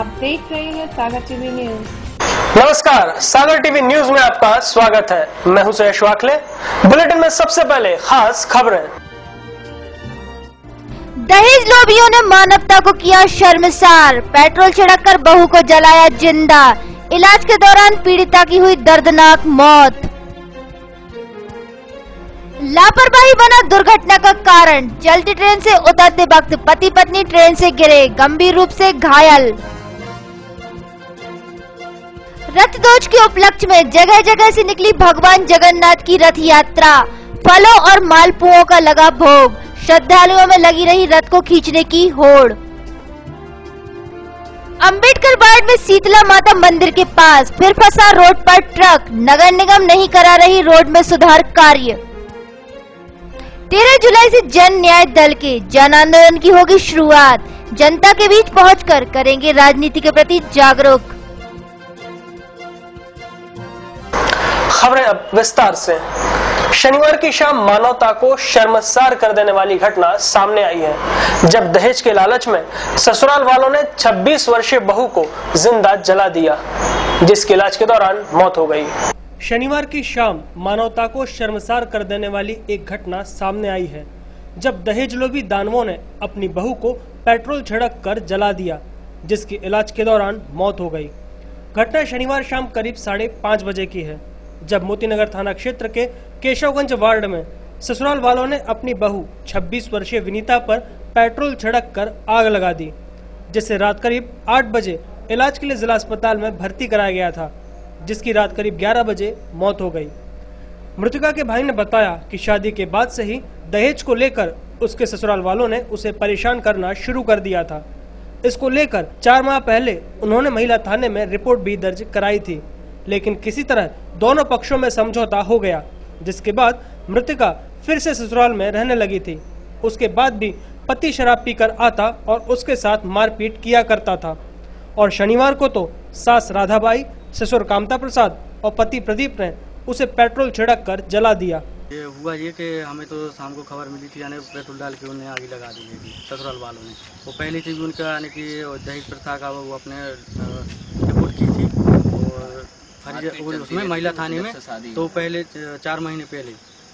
आप देख रहे हैं सागर टीवी न्यूज। नमस्कार, सागर टीवी न्यूज में आपका स्वागत है। मैं हूं सुयश वाकले। बुलेटिन में सबसे पहले खास खबरें। दहेज लोभियों ने मानवता को किया शर्मसार, पेट्रोल छिड़ककर बहू को जलाया जिंदा, इलाज के दौरान पीड़िता की हुई दर्दनाक मौत। लापरवाही बना दुर्घटना का कारण, चलती ट्रेन से उतरते वक्त पति पत्नी ट्रेन से गिरे, गंभीर रूप से घायल। रथ ध्वज के उपलक्ष्य में जगह जगह से निकली भगवान जगन्नाथ की रथ यात्रा, फलों और मालपुओं का लगा भोग, श्रद्धालुओं में लगी रही रथ को खींचने की होड़। अंबेडकर वार्ड में शीतला माता मंदिर के पास फिर फंसा रोड पर ट्रक, नगर निगम नहीं करा रही रोड में सुधार कार्य। 13 जुलाई से जन न्याय दल के जन आंदोलन की होगी शुरुआत, जनता के बीच पहुंचकर करेंगे राजनीति के प्रति जागरूक। खबरें अब विस्तार से। शनिवार की शाम मानवता को शर्मसार कर देने वाली घटना सामने आई है, जब दहेज के लालच में ससुराल वालों ने 26 वर्षीय बहू को जिंदा जला दिया, जिसके इलाज के दौरान मौत हो गई। शनिवार की शाम मानवता को शर्मसार कर देने वाली एक घटना सामने आई है, जब दहेज लोभी दानवों ने अपनी बहू को पेट्रोल छिड़क कर जला दिया, जिसकी इलाज के दौरान मौत हो गई। घटना शनिवार शाम करीब 5:30 बजे की है, जब मोतीनगर थाना क्षेत्र के केशवगंज वार्ड में ससुराल वालों ने अपनी बहू 26 वर्षीय विनीता पर पेट्रोल छिड़क कर आग लगा दी, जिससे रात करीब 8 बजे इलाज के लिए जिला अस्पताल में भर्ती कराया गया था, जिसकी रात करीब 11 बजे मौत हो गई। मृतका के भाई ने बताया कि शादी के बाद से ही दहेज को लेकर उसके ससुराल वालों ने उसे परेशान करना शुरू कर दिया था। इसको लेकर 4 माह पहले उन्होंने महिला थाने में रिपोर्ट भी दर्ज कराई थी, लेकिन किसी तरह दोनों पक्षों में समझौता हो गया, जिसके बाद मृतका फिर से ससुराल में रहने लगी थी। उसके बाद भी पति शराब पीकर आता और उसके साथ मारपीट किया करता था, और शनिवार को तो सास राधाबाई, ससुर कामता प्रसाद और पति प्रदीप ने उसे पेट्रोल छिड़क कर जला दिया। ये हुआ ये कि हमें तो शाम को खबर मिली थी, यानी पेट्रोल डाल के उन्हें आगे लगा दी थी ससुराल वालों ने। वो पहले से भी उनका यानी कि दहेज प्रथा का वो अपने रिपोर्ट की थी, और उसमें महिला थाने में तो पहले 4 महीने पहले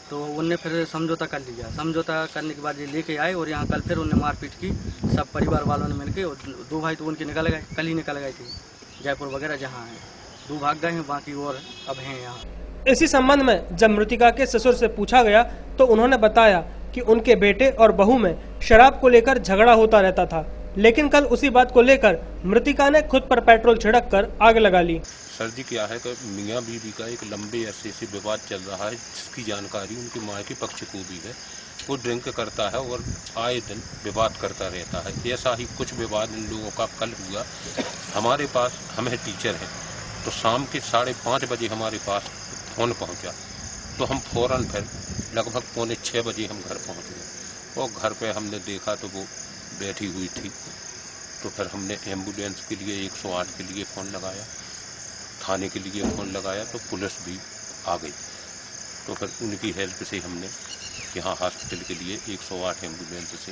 तो उनने फिर समझौता कर लिया। समझौता करने के बाद ये लेके आए और यहाँ कल फिर उन्हें मारपीट की, सब परिवार वालों ने मिलकर। और 2 भाई तो उनके कल ही निकल गए थे जयपुर वगैरह जहाँ हैं, 2 भाग गए हैं, बाकी और अब हैं यहाँ। इसी संबंध में जब मृतिका के ससुर से पूछा गया तो उन्होंने बताया कि उनके बेटे और बहू में शराब को लेकर झगड़ा होता रहता था, लेकिन कल उसी बात को लेकर मृतिका ने खुद पर पेट्रोल छिड़क कर आग लगा ली। सर्दी क्या है कि मियाँ बीवी का एक लंबे अरसे से विवाद चल रहा है, जिसकी जानकारी उनके माँ के पक्ष को भी है। वो ड्रिंक करता है और आए दिन विवाद करता रहता है। ऐसा ही कुछ विवाद इन लोगों का कल हुआ। हमारे पास, हम टीचर हैं, तो शाम के 5:30 बजे हमारे पास फोन पहुंचा, तो हम फौरन फिर लगभग 5:45 बजे हम घर पहुंच गए, और घर पे हमने देखा तो वो बैठी हुई थी। तो फिर हमने एम्बुलेंस के लिए 108 के लिए फ़ोन लगाया, थाने के लिए फ़ोन लगाया, तो पुलिस भी आ गई। तो फिर उनकी हेल्प से हमने यहाँ हॉस्पिटल के लिए 108 एम्बुलेंस से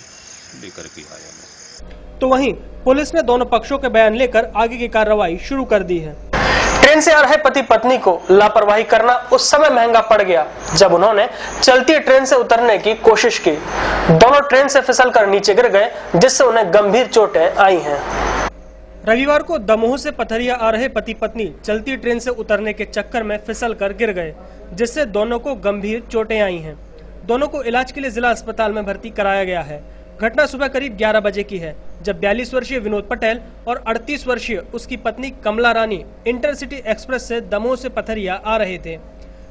लेकर के आया मैं। तो वहीं पुलिस ने दोनों पक्षों के बयान लेकर आगे की कार्रवाई शुरू कर दी है। ट्रेन से आ रहे पति पत्नी को लापरवाही करना उस समय महंगा पड़ गया, जब उन्होंने चलती ट्रेन से उतरने की कोशिश की। दोनों ट्रेन से फिसलकर नीचे गिर गए, जिससे उन्हें गंभीर चोटें आई हैं। रविवार को दमोह से पथरिया आ रहे पति पत्नी चलती ट्रेन से उतरने के चक्कर में फिसलकर गिर गए, जिससे दोनों को गंभीर चोटें आई हैं। दोनों को इलाज के लिए जिला अस्पताल में भर्ती कराया गया है। घटना सुबह करीब 11 बजे की है, जब 42 वर्षीय विनोद पटेल और 38 वर्षीय उसकी पत्नी कमला रानी इंटरसिटी एक्सप्रेस से दमोह से पथरिया आ रहे थे।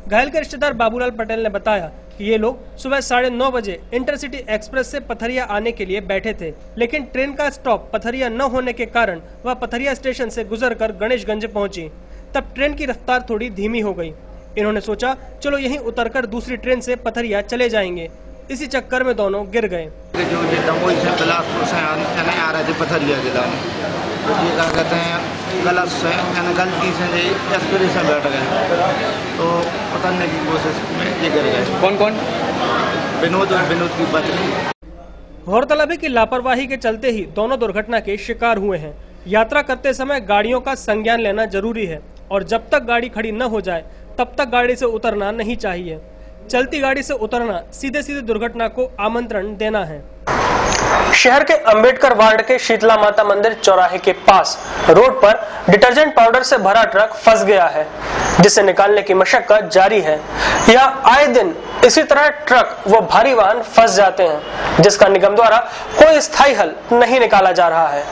घायल के रिश्तेदार बाबूलाल पटेल ने बताया कि ये लोग सुबह 9:30 बजे इंटरसिटी एक्सप्रेस से पथरिया आने के लिए बैठे थे, लेकिन ट्रेन का स्टॉप पथरिया न होने के कारण वह पथरिया स्टेशन से गुजरकर गणेशगंज पहुंची। तब ट्रेन की रफ्तार थोड़ी धीमी हो गई। इन्होंने सोचा चलो यहीं उतरकर दूसरी ट्रेन से पथरिया चले जाएंगे। इसी चक्कर में दोनों गिर गए। जो ये दमोह से बिलासपुर से आने आ रहे थे पथरिया जिला में, तो ये क्या कहते हैं गलती से एक्सप्रेस से बैठ गए, तो उतरने की कोशिश में ये गिर गए। कौन कौन? विनोद और विनोद की पत्नी। गौरतलब है कि लापरवाही के चलते ही दोनों दुर्घटना के शिकार हुए हैं। यात्रा करते समय गाड़ियों का संज्ञान लेना जरूरी है और जब तक गाड़ी खड़ी न हो जाए तब तक गाड़ी से उतरना नहीं चाहिए। चलती गाड़ी से उतरना सीधे सीधे दुर्घटना को आमंत्रण देना है। शहर के अंबेडकर वार्ड के शीतला माता मंदिर चौराहे के पास रोड पर डिटर्जेंट पाउडर से भरा ट्रक फंस गया है, जिसे निकालने की मशक्कत जारी है। यह आए दिन इसी तरह ट्रक व भारी वाहन फंस जाते हैं, जिसका निगम द्वारा कोई स्थायी हल नहीं निकाला जा रहा है।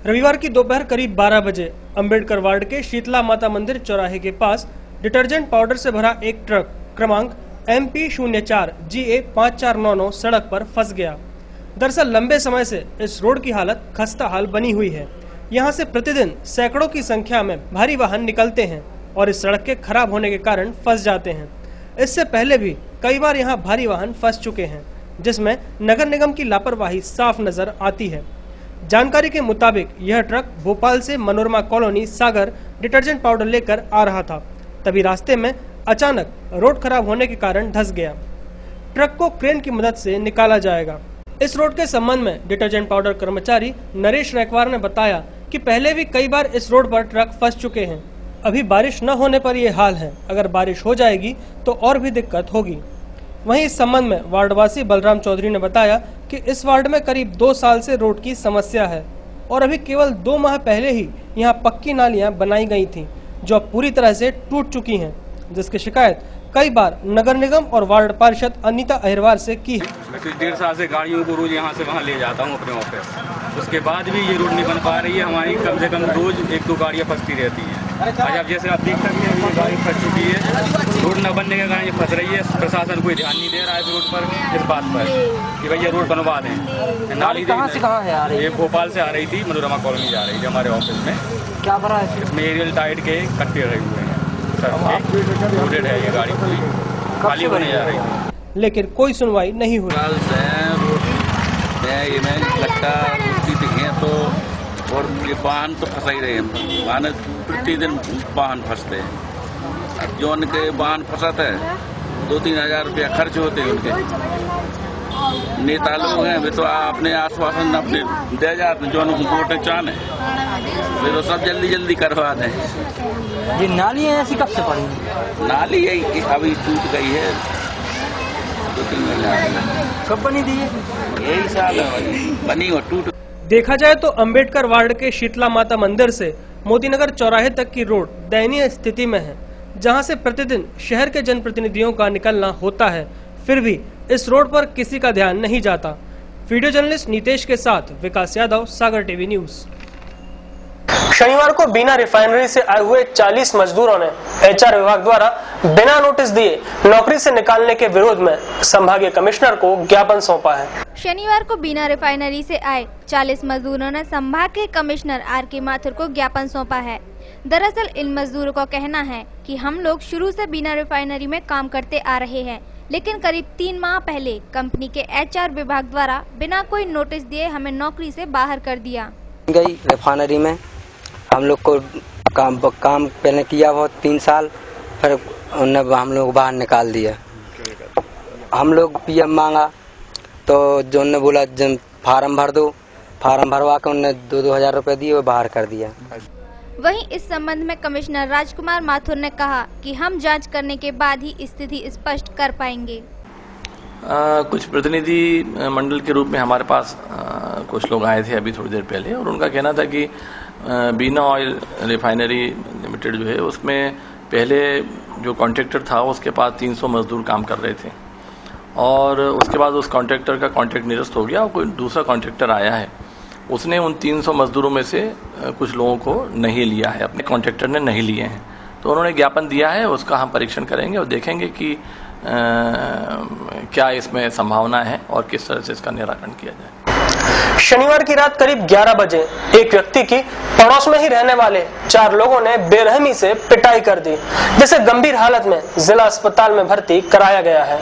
रविवार की दोपहर करीब 12 बजे अंबेडकर वार्ड के शीतला माता मंदिर चौराहे के पास डिटर्जेंट पाउडर से भरा एक ट्रक क्रमांक MP04 GA 5499 सड़क पर फंस गया। दरअसल लंबे समय से इस रोड की हालत खस्ता हाल बनी हुई है। यहाँ से प्रतिदिन सैकड़ों की संख्या में भारी वाहन निकलते हैं और इस सड़क के खराब होने के कारण फंस जाते हैं। इससे पहले भी कई बार यहाँ भारी वाहन फंस चुके हैं, जिसमें नगर निगम की लापरवाही साफ नजर आती है। जानकारी के मुताबिक यह ट्रक भोपाल से मनोरमा कॉलोनी सागर डिटर्जेंट पाउडर लेकर आ रहा था, तभी रास्ते में अचानक रोड खराब होने के कारण धंस गया। ट्रक को क्रेन की मदद से निकाला जाएगा। इस रोड के संबंध में डिटर्जेंट पाउडर कर्मचारी नरेश रैकवार ने बताया कि पहले भी कई बार इस रोड पर ट्रक फंस चुके हैं। अभी बारिश न होने पर ये हाल है, अगर बारिश हो जाएगी तो और भी दिक्कत होगी। वहीं इस संबंध में वार्डवासी बलराम चौधरी ने बताया कि इस वार्ड में करीब 2 साल से रोड की समस्या है और अभी केवल 2 माह पहले ही यहाँ पक्की नालियाँ बनाई गई थी, जो अब पूरी तरह से टूट चुकी हैं, जिसकी शिकायत कई बार नगर निगम और वार्ड पार्षद अनीता अहिरवार से की है। मैं 1.5 साल से गाड़ियों को रोज यहाँ से वहाँ ले जाता हूँ अपने ऑफिस, उसके बाद भी ये रोड नहीं बन पा रही है। हमारी कम से कम रोज 1-2 गाड़ियाँ फंसती रहती हैं। आज आप जैसे आप देख सकते हैं, ये गाड़ी फंस चुकी है। रोड न बनने के कारण ये फंस रही है। प्रशासन कोई ध्यान नहीं दे रहा है इस रोड पर, इस बात पर कि भैया रोड बनवा दें। नाली कहाँ से कहाँ है आ रही है? ये भोपाल से आ रही थी, मनोरमा कॉलोनी जा रही थी हमारे ऑफिस में। क्या भरा है इसमें? एरियल टाइड के कट्टे रहे हुए हैं, लोडेड है ये गाड़ी, पूरी खाली होने जा रही है, लेकिन कोई सुनवाई नहीं हुई। तो और ये वाहन तो फंसा ही रहे हैं, वाहन प्रतिदिन वाहन फंसते हैं। अब जो उनके वाहन फंसाता है 2-3 हज़ार रुपया खर्च होते हैं उनके। नेता लोग हैं वे तो अपने आश्वासन अपने दे जाते हैं, जो उनको वोट चाहने वे तो सब जल्दी जल्दी करवा दें। ये नाली है ऐसी कब से पड़ी? नाली यही अभी टूट गई है, 2-3 महीने। कब बनी थी? यही साल बनी और टूट। देखा जाए तो अंबेडकर वार्ड के शीतला माता मंदिर से मोतीनगर चौराहे तक की रोड दयनीय स्थिति में है, जहां से प्रतिदिन शहर के जनप्रतिनिधियों का निकलना होता है, फिर भी इस रोड पर किसी का ध्यान नहीं जाता। वीडियो जर्नलिस्ट नीतेश के साथ विकास यादव, सागर टीवी न्यूज। शनिवार को बीना रिफाइनरी से आए हुए 40 मजदूरों ने HR विभाग द्वारा बिना नोटिस दिए नौकरी से निकालने के विरोध में संभागीय कमिश्नर को ज्ञापन सौंपा है। शनिवार को बीना रिफाइनरी से आए 40 मजदूरों ने संभाग के कमिश्नर RK माथुर को ज्ञापन सौंपा है। दरअसल इन मजदूरों का कहना है कि हम लोग शुरू से बीना रिफाइनरी में काम करते आ रहे हैं, लेकिन करीब 3 माह पहले कंपनी के HR विभाग द्वारा बिना कोई नोटिस दिए हमें नौकरी से बाहर कर दिया। गई रिफाइनरी में हम लोग को काम पहले किया बहुत 3 साल, फिर उन्हें हम लोग बाहर निकाल दिया। हम लोग PM मांगा तो जो उन्होंने बोला फार्म भर दो, फार्म भरवा के उन्होंने 2-2 हज़ार रुपये दिए, वो बाहर कर दिया। वहीं इस संबंध में कमिश्नर राजकुमार माथुर ने कहा कि हम जांच करने के बाद ही स्थिति स्पष्ट कर पाएंगे। कुछ प्रतिनिधि मंडल के रूप में हमारे पास कुछ लोग आए थे अभी थोड़ी देर पहले, और उनका कहना था कि बीना ऑयल रिफाइनरी लिमिटेड जो है उसमें पहले जो कॉन्ट्रैक्टर था उसके पास 300 मजदूर काम कर रहे थे, और उसके बाद उस कॉन्ट्रैक्टर का कॉन्ट्रैक्ट निरस्त हो गया और कोई दूसरा कॉन्ट्रैक्टर आया है, उसने उन 300 मजदूरों में से कुछ लोगों को नहीं लिया है, अपने कॉन्ट्रैक्टर ने नहीं लिए हैं। तो उन्होंने ज्ञापन दिया है, उसका हम परीक्षण करेंगे और देखेंगे कि क्या इसमें संभावना है और किस तरह से इसका निराकरण किया जाए। शनिवार की रात करीब 11 बजे एक व्यक्ति की पड़ोस में ही रहने वाले 4 लोगों ने बेरहमी से पिटाई कर दी, जिसे गंभीर हालत में जिला अस्पताल में भर्ती कराया गया है।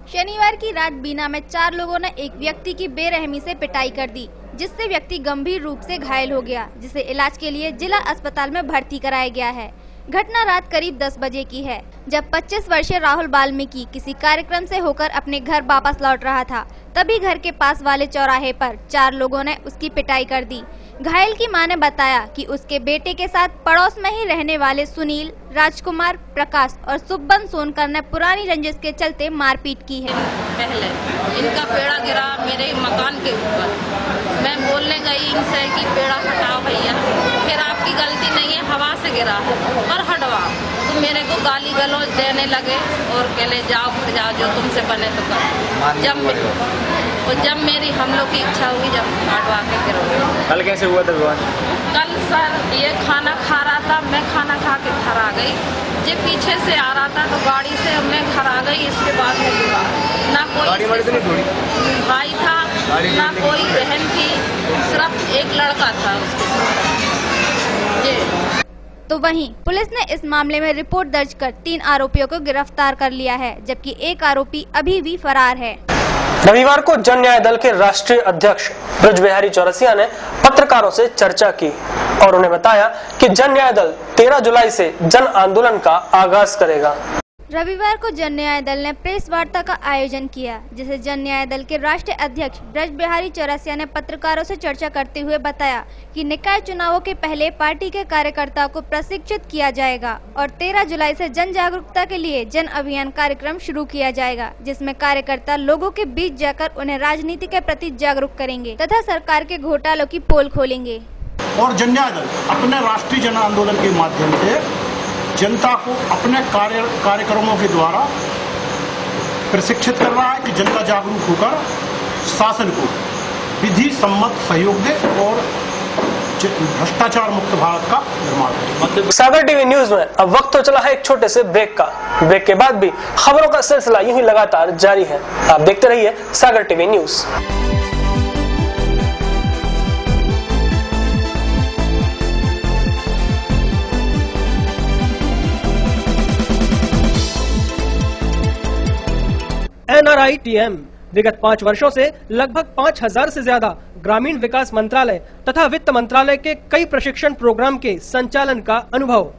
शनिवार की रात बीना में 4 लोगों ने एक व्यक्ति की बेरहमी से पिटाई कर दी, जिससे व्यक्ति गंभीर रूप से घायल हो गया, जिसे इलाज के लिए जिला अस्पताल में भर्ती कराया गया है। घटना रात करीब 10 बजे की है, जब 25 वर्षीय राहुल वाल्मीकि किसी कार्यक्रम से होकर अपने घर वापस लौट रहा था। तभी घर के पास वाले चौराहे पर 4 लोगों ने उसकी पिटाई कर दी। घायल की मां ने बताया कि उसके बेटे के साथ पड़ोस में ही रहने वाले सुनील, राजकुमार, प्रकाश और सुब्बन सोनकर ने पुरानी रंजिश के चलते मारपीट की है। पहले इनका पेड़ा गिरा मेरे मकान के ऊपर। मैं बोलने गई इनसे कि पेड़ा हटाओ भैया, फिर आपकी गलती नहीं है, हवा से गिरा है और हटवाओ। तो मेरे को गाली गलौज देने लगे और कहले जाओ फिर जाओ, जो तुमसे बने तो करो। जब मेरी हम लोग की इच्छा हुई, जब हटवा के गिरो। कल कैसे हुआ था विवाद? कल सर ये खाना खा रहा था, मैं खाना खा के घर आ गई। ये पीछे से आ रहा था तो गाड़ी से मैं घर आ गई। इसके बाद में विवाद, ना कोई भाई था ना कोई बहन थी, सिर्फ एक लड़का था उसके साथ। तो वहीं पुलिस ने इस मामले में रिपोर्ट दर्ज कर 3 आरोपियों को गिरफ्तार कर लिया है, जबकि एक आरोपी अभी भी फरार है। रविवार को जन न्याय दल के राष्ट्रीय अध्यक्ष ब्रज बिहारी चौरसिया ने पत्रकारों से चर्चा की और उन्हें बताया कि जन न्याय दल 13 जुलाई से जन आंदोलन का आगाज करेगा। रविवार को जन न्याय दल ने प्रेस वार्ता का आयोजन किया, जिसे जन न्याय दल के राष्ट्रीय अध्यक्ष ब्रज बिहारी चौरसिया ने पत्रकारों से चर्चा करते हुए बताया कि निकाय चुनावों के पहले पार्टी के कार्यकर्ताओं को प्रशिक्षित किया जाएगा और 13 जुलाई से जन जागरूकता के लिए जन अभियान कार्यक्रम शुरू किया जाएगा, जिसमें कार्यकर्ता लोगों के बीच जाकर उन्हें राजनीति के प्रति जागरूक करेंगे तथा सरकार के घोटालों की पोल खोलेंगे। और जन न्याय दल अपने राष्ट्रीय जन आंदोलन के माध्यम से जनता को अपने कार्यक्रमों के द्वारा प्रशिक्षित कर रहा है कि जनता जागरूक होकर शासन को विधि सम्मत सहयोग दे और भ्रष्टाचार मुक्त भारत का निर्माण करे। सागर टीवी न्यूज में अब वक्त तो चला है एक छोटे से ब्रेक का। ब्रेक के बाद भी खबरों का सिलसिला यूं ही लगातार जारी है। आप देखते रहिए सागर टीवी न्यूज। NRITM विगत 5 वर्षों से लगभग 5000 से ज्यादा ग्रामीण विकास मंत्रालय तथा वित्त मंत्रालय के कई प्रशिक्षण प्रोग्राम के संचालन का अनुभव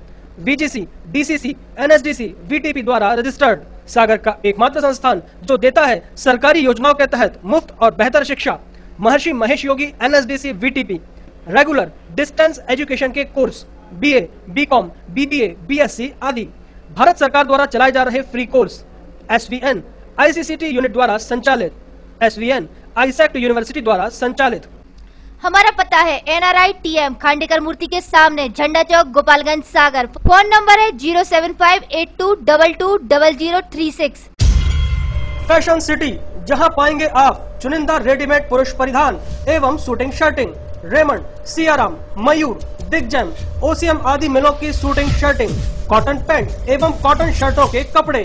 VGC, DCC, NSDC, VTP द्वारा रजिस्टर्ड सागर का एकमात्र संस्थान जो देता है सरकारी योजनाओं के तहत मुफ्त और बेहतर शिक्षा। महर्षि Mahesh Yogi NSDC VTP regular distance education के course BA, BCom, BBA, BSc आदि भारत सरकार द्वारा चलाए जा रहे free course SVN ICCT unit द्वारा संचालित, SVN आईसेक्ट यूनिवर्सिटी द्वारा संचालित। हमारा पता है NRITM खांडेकर मूर्ति के सामने, झंडा चौक, गोपालगंज, सागर। फोन नंबर है 07582220036। फैशन सिटी, जहां पाएंगे आप चुनिंदा रेडीमेड पुरुष परिधान एवं shooting shirting, Raymond, Siyaram, Mayur, Digjam, OCM आदि मिलों की शूटिंग शर्टिंग, कॉटन पैंट एवं कॉटन शर्टों के कपड़े,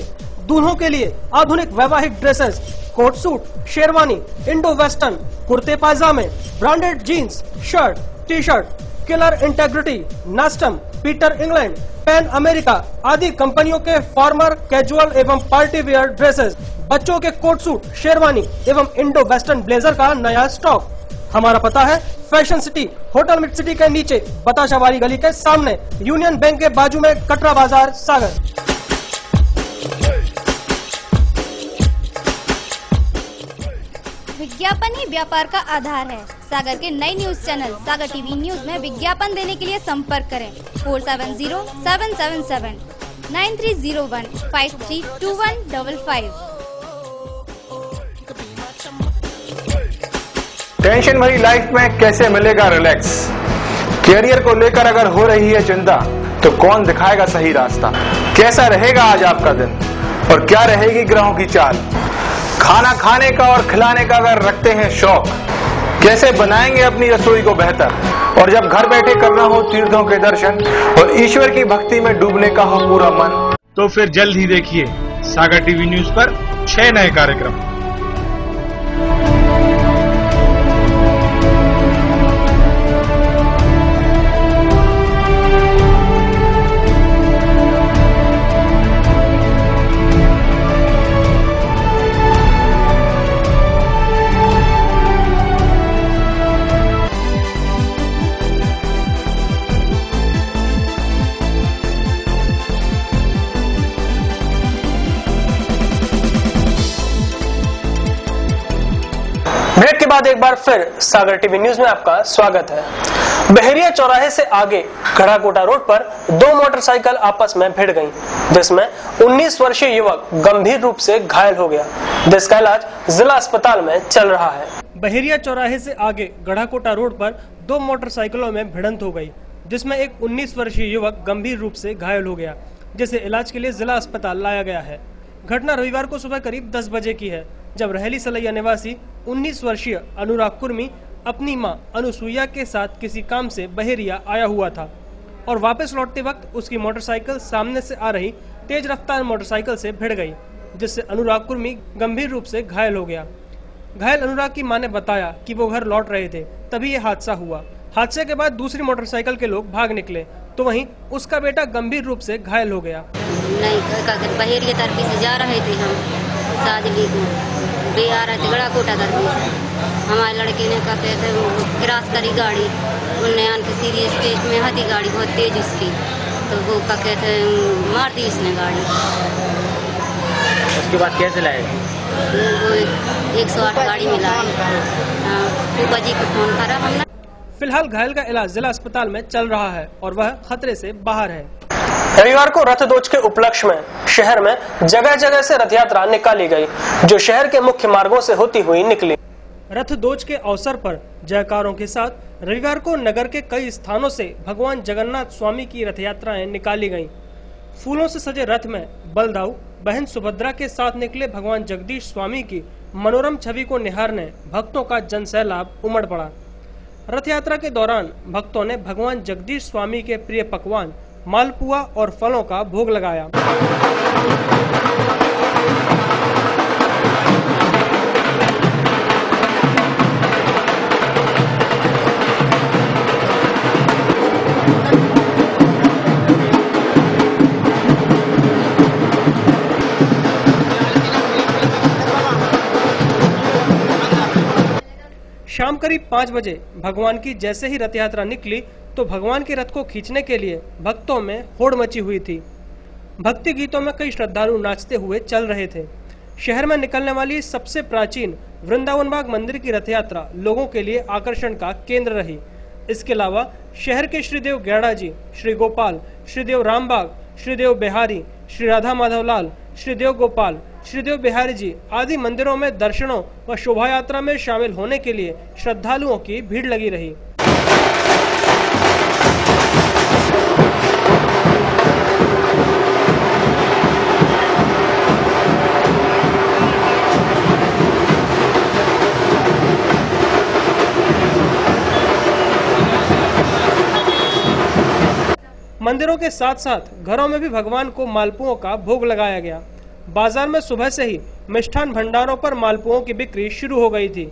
दूल्हों के लिए आधुनिक वैवाहिक dresses, coat suit, sherwani, Indo western, कुर्ते पायजामे, branded jeans, shirt, T shirt, Killer integrity, नास्टम, पीटर इंग्लैंड, पैन अमेरिका आदि कंपनियों के फॉर्मल, कैजुअल एवं पार्टी वेयर ड्रेसेस, बच्चों के कोट सूट, शेरवानी एवं इंडो वेस्टर्न ब्लेजर का नया स्टॉक। हमारा पता है fashion city, hotel mid city के नीचे, बताशा वाली गली के सामने, यूनियन बैंक के बाजू में, कटरा बाजार, सागर। विज्ञापन ही व्यापार का आधार है। सागर के नई न्यूज चैनल सागर टीवी न्यूज में विज्ञापन देने के लिए संपर्क करें 4707779301532155। टेंशन भरी लाइफ में कैसे मिलेगा रिलैक्स? कैरियर को लेकर अगर हो रही है चिंता तो कौन दिखाएगा सही रास्ता? कैसा रहेगा आज आपका दिन और क्या रहेगी ग्रहों की चाल? खाना खाने का और खिलाने का अगर रखते हैं शौक, कैसे बनाएंगे अपनी रसोई को बेहतर? और जब घर बैठे करना हो तीर्थों के दर्शन और ईश्वर की भक्ति में डूबने का हो पूरा मन, तो फिर जल्द ही देखिए सागर टीवी न्यूज पर 6 नए कार्यक्रम। ब्रेक के बाद एक बार फिर सागर टीवी न्यूज में आपका स्वागत है। बहेरिया चौराहे से आगे घड़ाकोटा रोड पर दो मोटरसाइकिल आपस में भिड़ गईं, जिसमें 19 वर्षीय युवक गंभीर रूप से घायल हो गया, जिसका इलाज जिला अस्पताल में चल रहा है। बहेरिया चौराहे से आगे घड़ाकोटा रोड पर दो मोटरसाइकिलों में भिड़ंत हो गई, जिसमें एक 19 वर्षीय युवक गंभीर रूप से घायल हो गया, जिसे इलाज के लिए जिला अस्पताल लाया गया है। घटना रविवार को सुबह करीब 10 बजे की है, जब रहेली सलैया निवासी 19 वर्षीय अनुराग कुर्मी अपनी मां अनुसुईया के साथ किसी काम से बहेरिया आया हुआ था और वापस लौटते वक्त उसकी मोटरसाइकिल सामने से आ रही तेज रफ्तार मोटरसाइकिल से भिड़ गई, जिससे अनुराग कुर्मी गंभीर रूप से घायल हो गया। घायल अनुराग की मां ने बताया कि वो घर लौट रहे थे, तभी ये हादसा हुआ। हादसे के बाद दूसरी मोटरसाइकिल के लोग भाग निकले, तो वहीं उसका बेटा गंभीर रूप से घायल हो गया। नहीं, बहेरिया तरफ से जा रहे थे हम साजली को, वे आ रहे थे घड़ाकोटा तरफ से। हमारे लड़के ने कहते थे क्रॉस करी गाड़ी, उनने आन के सीधी स्टेज में हती गाड़ी बहुत तेज उसकी, तो वो कहते थे मार दी उसने गाड़ी। उसके बाद कैसे लाए? वो 108 गाड़ी में लाए, फूफा जी को फोन करा हमने। फिलहाल घायल का इलाज जिला अस्पताल में चल रहा है और वह खतरे से बाहर है। रविवार को रथ दोज के उपलक्ष्य में शहर में जगह जगह से रथ यात्रा निकाली गई, जो शहर के मुख्य मार्गों से होती हुई निकली। रथ दोज के अवसर पर जयकारों के साथ रविवार को नगर के कई स्थानों से भगवान जगन्नाथ स्वामी की रथ यात्राएं निकाली गईं। फूलों से सजे रथ में बलदाऊ बहन सुभद्रा के साथ निकले भगवान जगदीश स्वामी की मनोरम छवि को निहारने भक्तों का जनसैलाब उमड़ पड़ा। रथ यात्रा के दौरान भक्तों ने भगवान जगदीश स्वामी के प्रिय पकवान मालपुआ और फलों का भोग लगाया। शाम करीब 5 बजे भगवान की जैसे ही रथ यात्रा निकली तो भगवान के रथ को खींचने के लिए भक्तों में होड़ मची हुई थी। भक्ति गीतों में कई श्रद्धालु नाचते हुए चल रहे थे। शहर में निकलने वाली सबसे प्राचीन वृंदावन बाग मंदिर की रथ यात्रा लोगों के लिए आकर्षण का केंद्र रही। इसके अलावा शहर के श्रीदेव गैड़ा जी, श्री गोपाल, श्रीदेव रामबाग, श्रीदेव बिहारी, श्री राधा माधवलाल, श्रीदेव गोपाल, श्रीदेव बिहारी जी आदि मंदिरों में दर्शनों व शोभा यात्रा में शामिल होने के लिए श्रद्धालुओं की भीड़ लगी रही। मंदिरों के साथ साथ घरों में भी भगवान को मालपुओं का भोग लगाया गया। बाजार में सुबह से ही मिष्ठान भंडारों पर मालपुओं की बिक्री शुरू हो गई थी।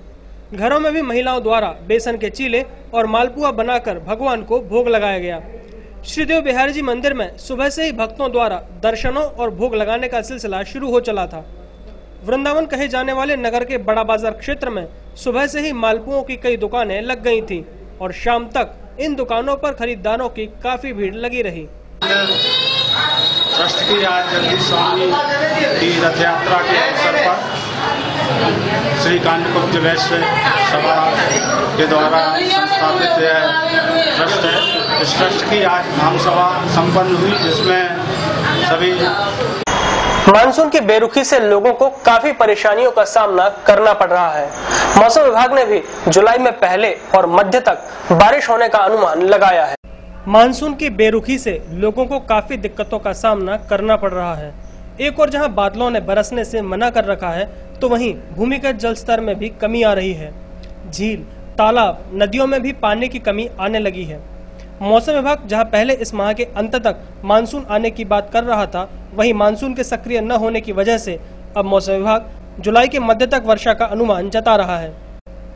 घरों में भी महिलाओं द्वारा बेसन के चीले और मालपुआ बनाकर भगवान को भोग लगाया गया। श्रीदेव बिहारी जी मंदिर में सुबह से ही भक्तों द्वारा दर्शनों और भोग लगाने का सिलसिला शुरू हो चला था। वृंदावन कहे जाने वाले नगर के बड़ा बाजार क्षेत्र में सुबह से ही मालपुओं की कई दुकानें लग गई थी और शाम तक इन दुकानों पर खरीदारों की काफी भीड़ लगी रही। ट्रस्ट की आज जगदीश स्वामी की रथ यात्रा के अवसर पर श्री कांडकुब्ज वैश्य सभा के द्वारा संस्थापित ट्रस्ट है। इस ट्रस्ट की आज महासभा संपन्न हुई, जिसमें सभी मानसून की बेरुखी से लोगों को काफी परेशानियों का सामना करना पड़ रहा है। मौसम विभाग ने भी जुलाई में पहले और मध्य तक बारिश होने का अनुमान लगाया है। मानसून की बेरुखी से लोगों को काफी दिक्कतों का सामना करना पड़ रहा है। एक और जहां बादलों ने बरसने से मना कर रखा है, तो वहीं भूमिगत जल स्तर में भी कमी आ रही है। झील, तालाब, नदियों में भी पानी की कमी आने लगी है। मौसम विभाग जहां पहले इस माह के अंत तक मानसून आने की बात कर रहा था, वहीं मानसून के सक्रिय न होने की वजह से अब मौसम विभाग जुलाई के मध्य तक वर्षा का अनुमान जता रहा है।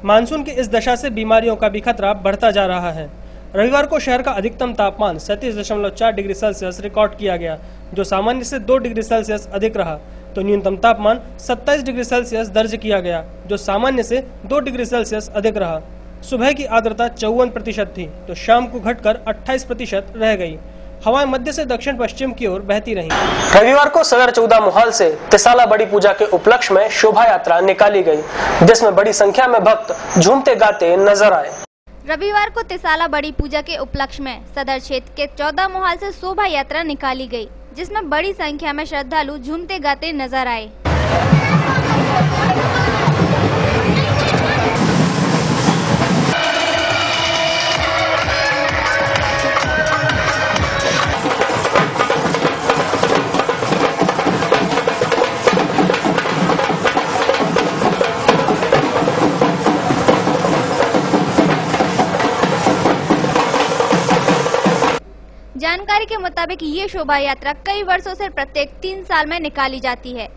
मानसून की इस दशा से बीमारियों का भी खतरा बढ़ता जा रहा है। रविवार को शहर का अधिकतम तापमान 37.4 डिग्री सेल्सियस रिकॉर्ड किया गया, जो सामान्य से 2 डिग्री सेल्सियस अधिक रहा। तो न्यूनतम तापमान 27 डिग्री सेल्सियस दर्ज किया गया, जो सामान्य से 2 डिग्री सेल्सियस अधिक रहा। सुबह की आर्द्रता 54% थी, तो शाम को घटकर 28% रह गई। हवाएं मध्य से दक्षिण पश्चिम की ओर बहती रहीं। रविवार को सदर चौदा मोहल से तिसाला बड़ी पूजा के उपलक्ष्य में शोभा यात्रा निकाली गई, जिसमें बड़ी संख्या में भक्त झूमते गाते नजर आए। रविवार को तिसाला बड़ी पूजा के उपलक्ष्य में सदर क्षेत्र के 14 मोहल से शोभा यात्रा निकाली गई, जिसमें बड़ी संख्या में श्रद्धालु झूमते गाते नजर आए। जानकारी के मुताबिक ये शोभा यात्रा कई वर्षों से प्रत्येक 3 साल में निकाली जाती है।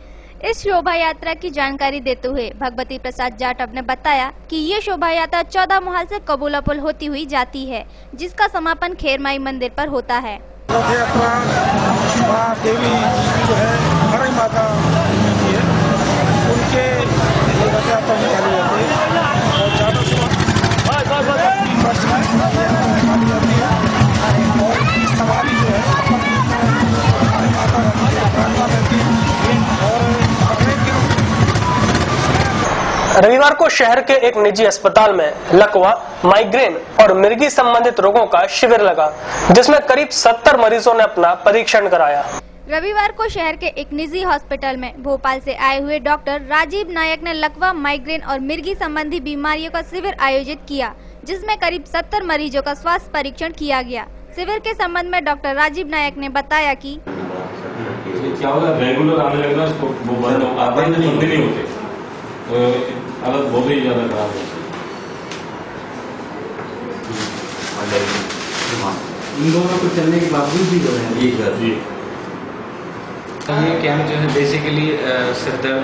इस शोभा यात्रा की जानकारी देते हुए भगवती प्रसाद जाटव ने बताया कि ये शोभा यात्रा 14 मोहल से कबूला पुल होती हुई जाती है, जिसका समापन खेरमाई मंदिर पर होता है। रथ यात्रा देवी जो है हर माता उनके रथ यात्रा निकाली जाती है और ज्यादा से सवारी जो है माता रहती रविवार को शहर के एक निजी अस्पताल में लकवा, माइग्रेन और मिर्गी संबंधित रोगों का शिविर लगा, जिसमें करीब 70 मरीजों ने अपना परीक्षण कराया। रविवार को शहर के एक निजी हॉस्पिटल में भोपाल से आए हुए डॉक्टर राजीव नायक ने लकवा, माइग्रेन और मिर्गी संबंधी बीमारियों का शिविर आयोजित किया, जिसमें करीब 70 मरीजों का स्वास्थ्य परीक्षण किया गया। शिविर के संबंध में डॉक्टर राजीव नायक ने बताया कि क्या होगा, रेगुलर आने लगना वो बंद नहीं होते, हालत बहुत ही ज्यादा खराब है। इन दोनों को चलने के बावजूद भी जो है ये कैंप जो है बेसिकली सिरदर्द,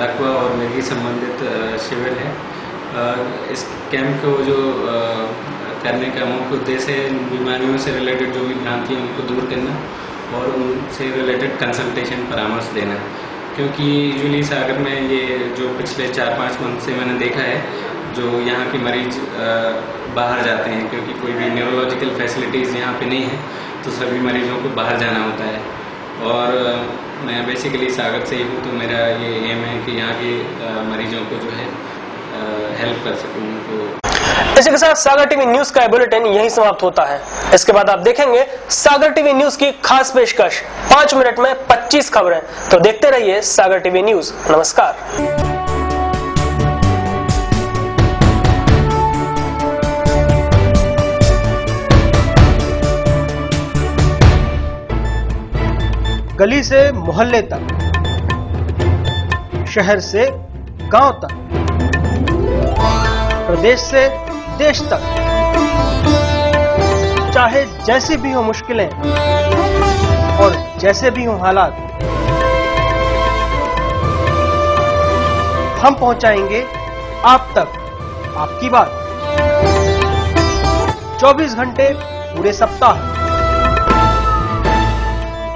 लकवा और मिर्गी संबंधित शिविर है। इस कैंप को जो करने का मुख्य उद्देश्य है बीमारियों से रिलेटेड जो भी भ्रांतियाँ उनको दूर करना और उनसे रिलेटेड कंसल्टेशन परामर्श देना, क्योंकि यूजुअली सागर में ये जो पिछले 4-5 मंथ से मैंने देखा है, जो यहाँ के मरीज बाहर जाते हैं क्योंकि कोई भी न्यूरोलॉजिकल फैसिलिटीज़ यहाँ पे नहीं है, तो सभी मरीजों को बाहर जाना होता है। और मैं बेसिकली सागर से ही हूँ, तो मेरा ये एम है कि यहाँ के मरीजों को जो है हेल्प कर सकूँ उनको। इसी के साथ सागर टीवी न्यूज का बुलेटिन यही समाप्त होता है। इसके बाद आप देखेंगे सागर टीवी न्यूज की खास पेशकश 5 मिनट में 25 खबरें। तो देखते रहिए सागर टीवी न्यूज। नमस्कार। गली से मोहल्ले तक, शहर से गांव तक, प्रदेश से देश तक, चाहे जैसी भी हो मुश्किलें और जैसे भी हो हालात, हम पहुंचाएंगे आप तक आपकी बात। 24 घंटे पूरे सप्ताह,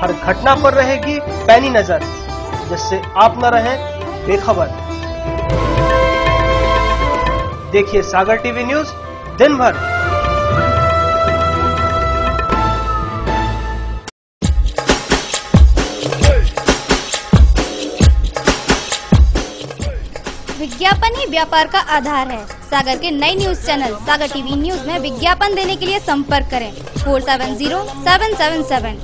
हर घटना पर रहेगी पैनी नजर, जिससे आप न रहें बेखबर। देखिए सागर टीवी न्यूज दिन भर। विज्ञापन ही व्यापार का आधार है। सागर के नई न्यूज चैनल सागर टीवी न्यूज में विज्ञापन देने के लिए संपर्क करें 470777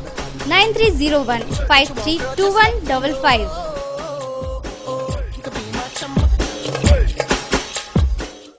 9301 532155।